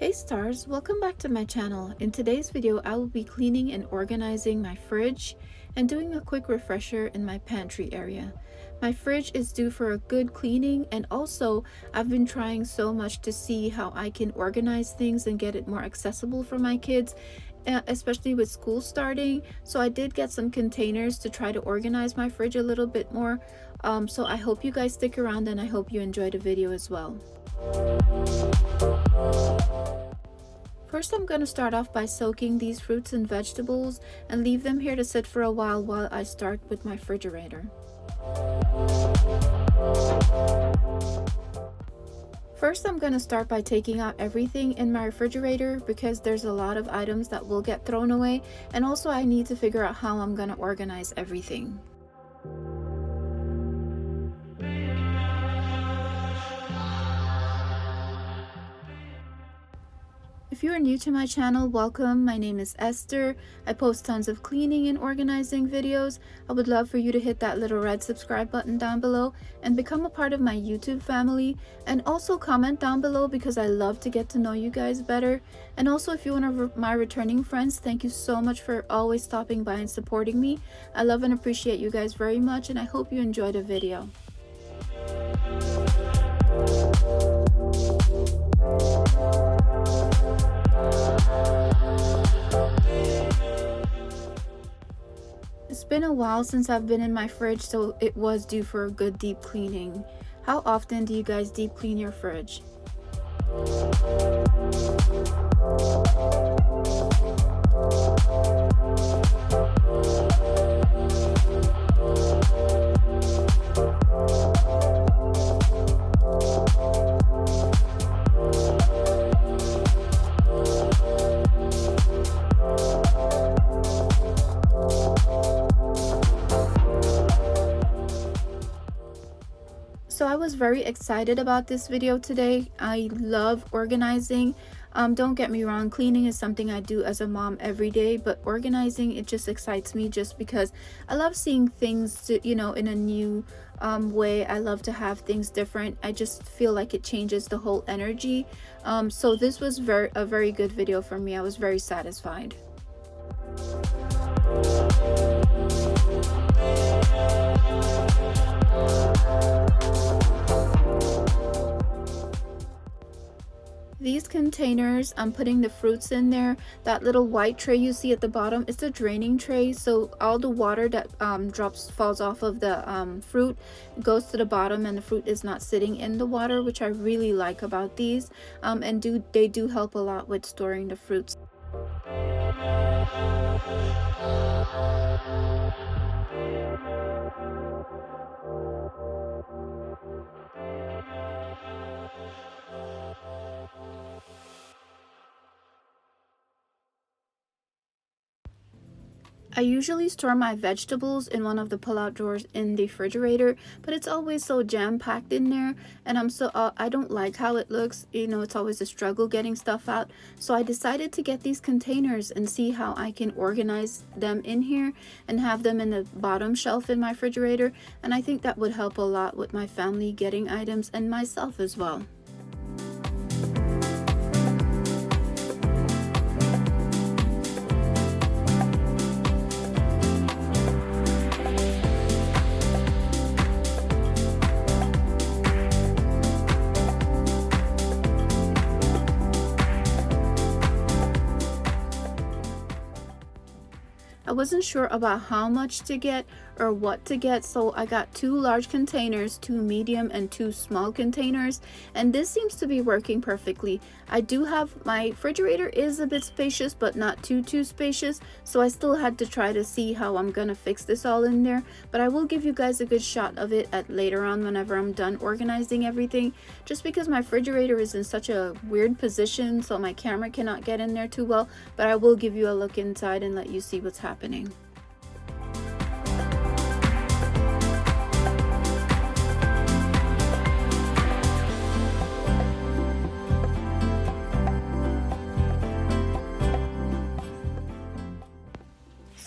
Hey stars, welcome back to my channel. In today's video, I will be cleaning and organizing my fridge and doing a quick refresher in my pantry area. My fridge is due for a good cleaning, and also I've been trying so much to see how I can organize things and get it more accessible for my kids, especially with school starting. So I did get some containers to try to organize my fridge a little bit more. So I hope you guys stick around and I hope you enjoy the video as well. First, I'm going to start off by soaking these fruits and vegetables and leave them here to sit for a while I start with my refrigerator. First, I'm going to start by taking out everything in my refrigerator because there's a lot of items that will get thrown away, and also I need to figure out how I'm going to organize everything. If you are new to my channel, welcome. My name is Esther. I post tons of cleaning and organizing videos. I would love for you to hit that little red subscribe button down below and become a part of my YouTube family. And also comment down below because I love to get to know you guys better. And also, if you're one of my returning friends, thank you so much for always stopping by and supporting me. I love and appreciate you guys very much, and I hope you enjoyed the video. It's been a while since I've been in my fridge, so it was due for a good deep cleaning. How often do you guys deep clean your fridge? So I was very excited about this video today. I love organizing. Don't get me wrong, cleaning is something I do as a mom every day, but organizing, it just excites me just because I love seeing things in a new way. I love to have things different. I just feel like it changes the whole energy. So this was a very good video for me. I was very satisfied. These containers, I'm putting the fruits in there. That little white tray you see at the bottom, it's a draining tray, so all the water that falls off of the fruit goes to the bottom, and the fruit is not sitting in the water, which I really like about these. And they do help a lot with storing the fruits. I usually store my vegetables in one of the pull-out drawers in the refrigerator, but it's always so jam-packed in there, and I don't like how it looks. It's always a struggle getting stuff out. So I decided to get these containers and see how I can organize them in here and have them in the bottom shelf in my refrigerator, and I think that would help a lot with my family getting items and myself as well. I wasn't sure about how much to get or what to get, so I got 2 large containers, 2 medium and 2 small containers, and this seems to be working perfectly. I do have, my refrigerator is a bit spacious, but not too spacious, so I still had to try to see how I'm gonna fix this all in there, but I will give you guys a good shot of it later on whenever I'm done organizing everything, just because my refrigerator is in such a weird position, so my camera cannot get in there too well, but I will give you a look inside and let you see what's happening.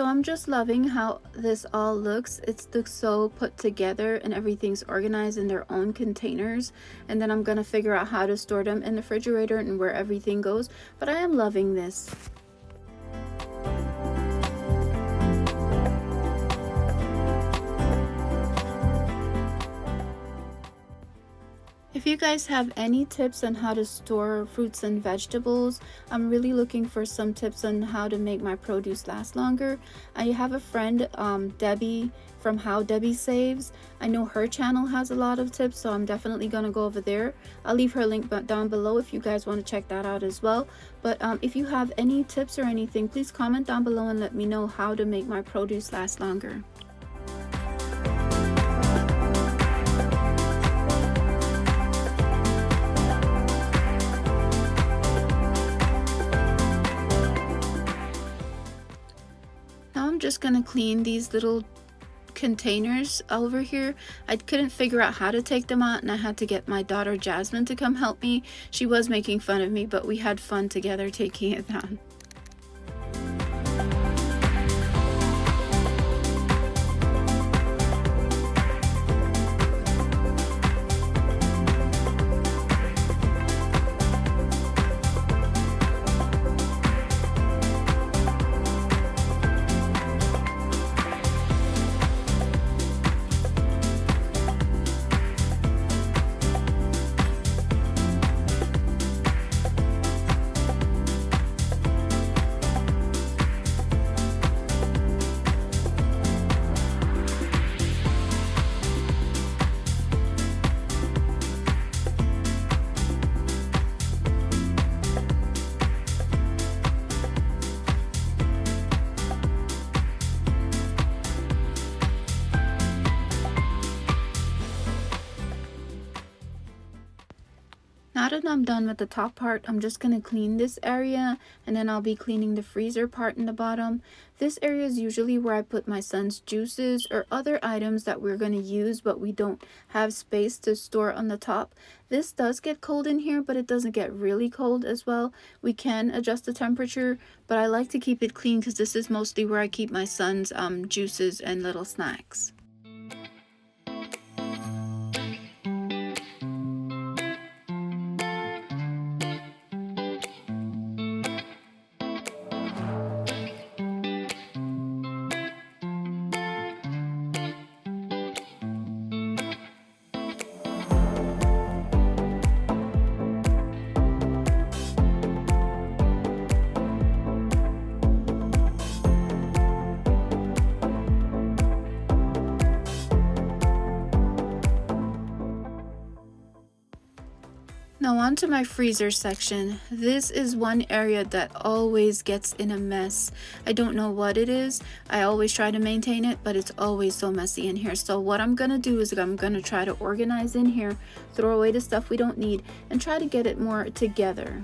So I'm just loving how this all looks. It looks so put together and everything's organized in their own containers. And then I'm gonna figure out how to store them in the refrigerator and where everything goes. But I am loving this. If you guys have any tips on how to store fruits and vegetables, I'm really looking for some tips on how to make my produce last longer. I have a friend, Debbie, from How Debbie Saves. I know her channel has a lot of tips, so I'm definitely going to go over there. I'll leave her link down below if you guys want to check that out as well. But if you have any tips or anything, please comment down below and let me know how to make my produce last longer. Now I'm just gonna clean these little containers over here. I couldn't figure out how to take them out, and I had to get my daughter Jasmine to come help me. She was making fun of me, but we had fun together taking it down. Now that I'm done with the top part, I'm just going to clean this area, and then I'll be cleaning the freezer part in the bottom. This area is usually where I put my son's juices or other items that we're going to use but we don't have space to store on the top. This does get cold in here, but it doesn't get really cold as well. We can adjust the temperature, but I like to keep it clean because this is mostly where I keep my son's juices and little snacks. Now on to my freezer section. This is one area that always gets in a mess. I don't know what it is. I always try to maintain it, but it's always so messy in here. So what I'm gonna do is I'm gonna try to organize in here, throw away the stuff we don't need, and try to get it more together.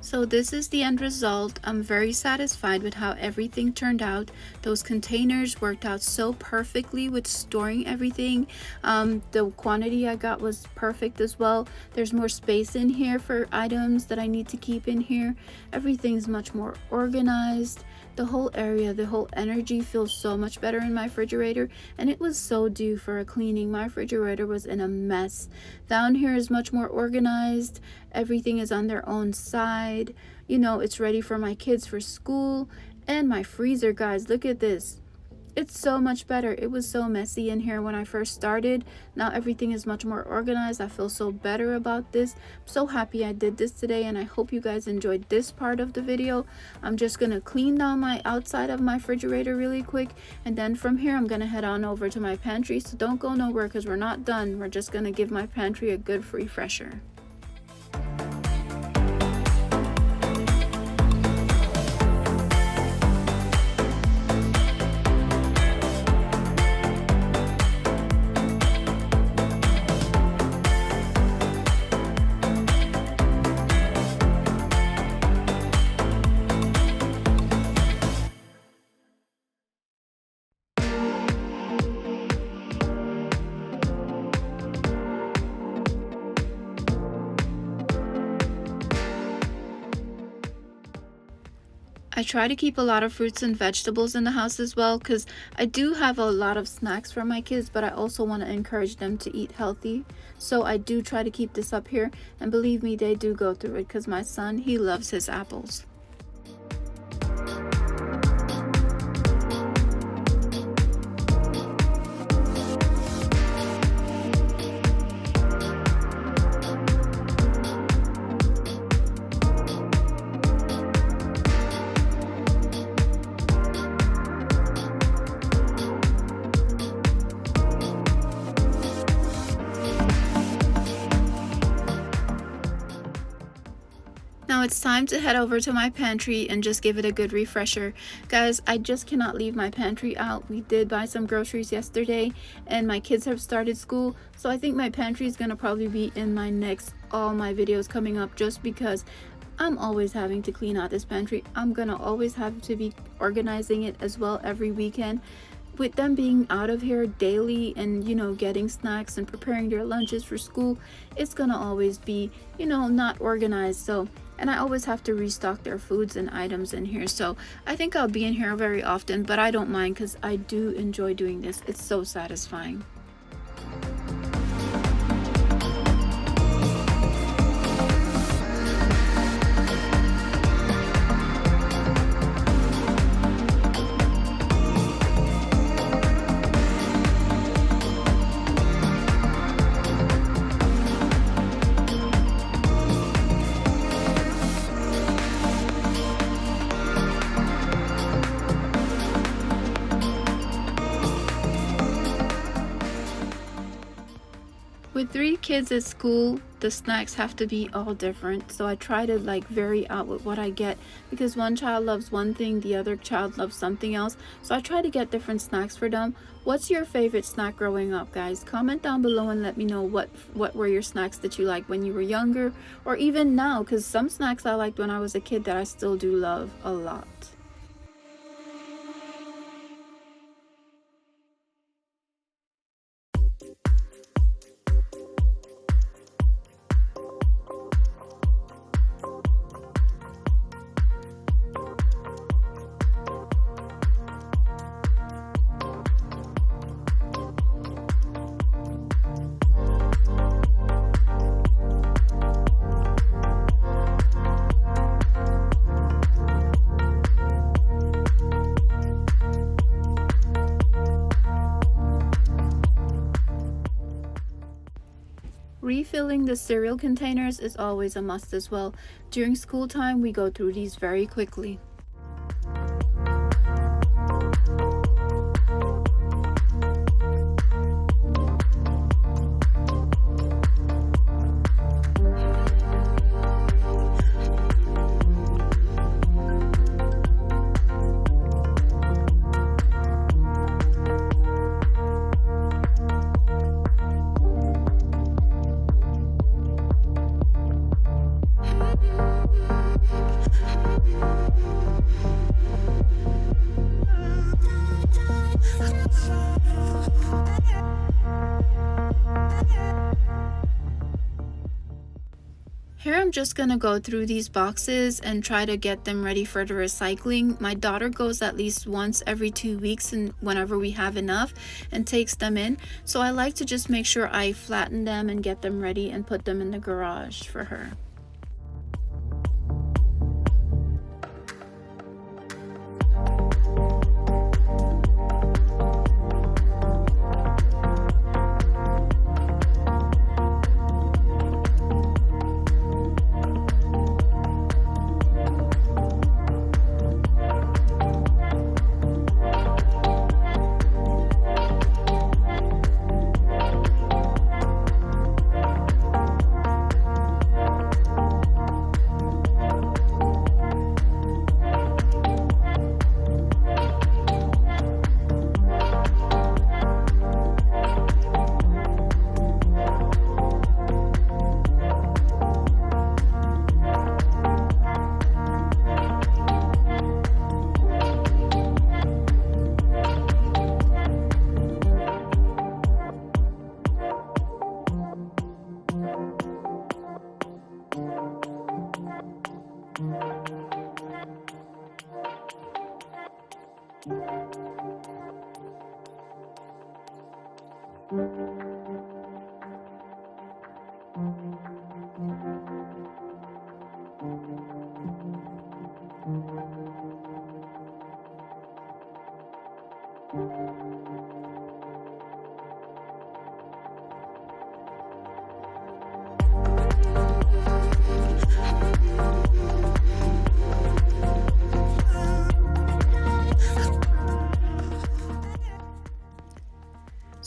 So this is the end result. I'm very satisfied with how everything turned out. Those containers worked out so perfectly with storing everything. The quantity I got was perfect as well. There's more space in here for items that I need to keep in here. Everything's much more organized. The whole area, the whole energy feels so much better in my refrigerator, and it was so due for a cleaning. My refrigerator was in a mess. Down here is much more organized. Everything is on their own side. You know, it's ready for my kids for school. And my freezer, guys, look at this. It's so much better. It was so messy in here when I first started. Now everything is much more organized. I feel so better about this. I'm so happy I did this today, and I hope you guys enjoyed this part of the video. I'm just gonna clean down my outside of my refrigerator really quick, and then from here I'm gonna head on over to my pantry. So don't go nowhere because we're not done. We're just gonna give my pantry a good refresher. I try to keep a lot of fruits and vegetables in the house as well, because I do have a lot of snacks for my kids, but I also want to encourage them to eat healthy. So I do try to keep this up here, and believe me, they do go through it, because my son, he loves his apples. Now it's time to head over to my pantry and just give it a good refresher. Guys, I just cannot leave my pantry out. We did buy some groceries yesterday and my kids have started school, so I think my pantry is gonna probably be in all my videos coming up, just because I'm always having to clean out this pantry. I'm gonna always have to be organizing it as well every weekend. With them being out of here daily and, getting snacks and preparing their lunches for school, it's gonna always be, not organized. So, and I always have to restock their foods and items in here. So I think I'll be in here very often, but I don't mind because I do enjoy doing this. It's so satisfying. With 3 kids at school, the snacks have to be all different. So I try to vary out with what I get, because one child loves one thing, the other child loves something else. So I try to get different snacks for them. What's your favorite snack growing up, guys? Comment down below and let me know what were your snacks that you liked when you were younger, or even now, because some snacks I liked when I was a kid that I still do love a lot. Refilling the cereal containers is always a must as well. During school time, we go through these very quickly. Here I'm just gonna go through these boxes and try to get them ready for the recycling. My daughter goes at least once every 2 weeks, and whenever we have enough, and takes them in. So I like to just make sure I flatten them and get them ready and put them in the garage for her.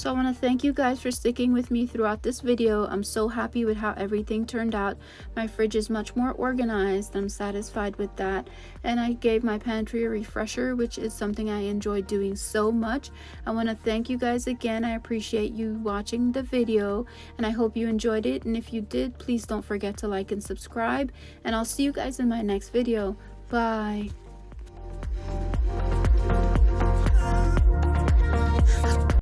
So I want to thank you guys for sticking with me throughout this video. I'm so happy with how everything turned out. My fridge is much more organized. I'm satisfied with that. And I gave my pantry a refresher, which is something I enjoy doing so much. I want to thank you guys again. I appreciate you watching the video and I hope you enjoyed it. And if you did, please don't forget to like and subscribe. And I'll see you guys in my next video. Bye.